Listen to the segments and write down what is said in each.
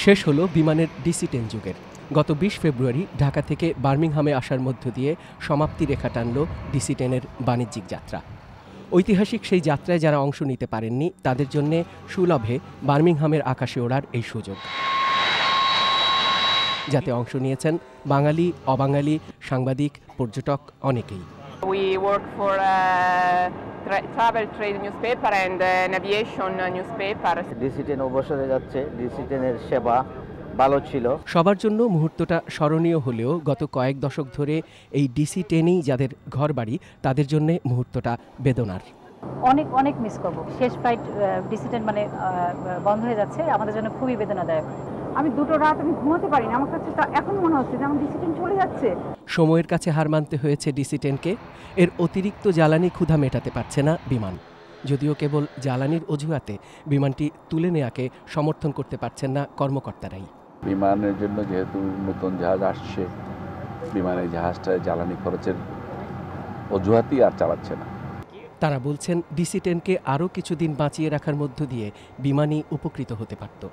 শেষ হলো বিমানের DC-10 যুগের। গত ২০ ফেব্রুয়ারি ঢাকা থেকে বার্মিংহামে আসার মধ্য দিয়ে সমাপ্তি রেখা টানল DC-10-এর বাণিজ্যিক যাত্রা। ঐতিহাসিক সেই যাত্রায় যারা অংশ নিতে পারেননি তাদের জন্য সুলভে বার্মিংহামের আকাশে ওড়ার এই সুযোগ, যাতে অংশ নিয়েছেন বাঙালি, অবাঙালি, সাংবাদিক, পর্যটক অনেকেই। We work for a travel trade newspaper and an aviation newspaper. DC-10 অবসরে যাচ্ছে। DC-10-এর সেবা ভালো ছিল। সবার জন্য মুহূর্তটা স্মরণীয় হলেও গত কয়েক দশক ধরে এই DC-10-ই যাদের ঘরবাড়ি তাদের জন্য মুহূর্তটা বেদনার। অনেক অনেক মিস করব। শেষ ফ্লাইট DC-10 মানে বন্ধ হয়ে যাচ্ছে, আমাদের জন্য খুবই বেদনাদায়ক। আমি দুটো রাত ঘুমাতে পারিনি। আমার কাছে এখন মনে হচ্ছে যে আমার DC-10 চলে যাচ্ছে। সময়ের কাছে হার মানতে হয়েছে DC-10-কে। এর অতিরিক্ত জ্বালানি ক্ষুধা মেটাতে পারছে না বিমান। যদিও কেবল জ্বালানির অজুহাতে বিমানটি তুলে নেওয়াকে সমর্থন করতে পারছেন না কর্মকর্তারাই। বিমানের জন্য যেহেতু নতুন জাহাজ আসছে, বিমানের জাহাজটা জ্বালানি খরচের অজুহাতই আর চালাচ্ছে না। তারা বলছেন DC-10-কে আরও কিছুদিন বাঁচিয়ে রাখার মধ্য দিয়ে বিমানই উপকৃত হতে পারত।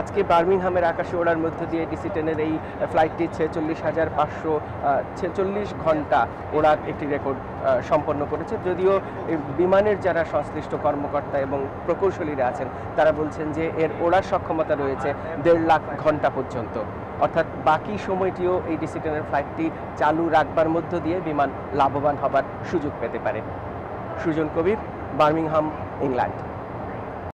আজকে বার্মিংহামের আকাশে ওড়ার মধ্য দিয়ে DC-10-এর এই ফ্লাইটটি 46,546 ঘন্টা ওড়ার একটি রেকর্ড সম্পন্ন করেছে। যদিও বিমানের যারা সংশ্লিষ্ট কর্মকর্তা এবং প্রকৌশলীরা আছেন তারা বলছেন যে এর ওড়ার সক্ষমতা রয়েছে 1.5 লাখ ঘন্টা পর্যন্ত, অর্থাৎ বাকি সময়টিও এই DC-10-এর ফ্লাইটটি চালু রাখবার মধ্য দিয়ে বিমান লাভবান হবার সুযোগ পেতে পারে। সুজন কবির, বার্মিংহাম, ইংল্যান্ড।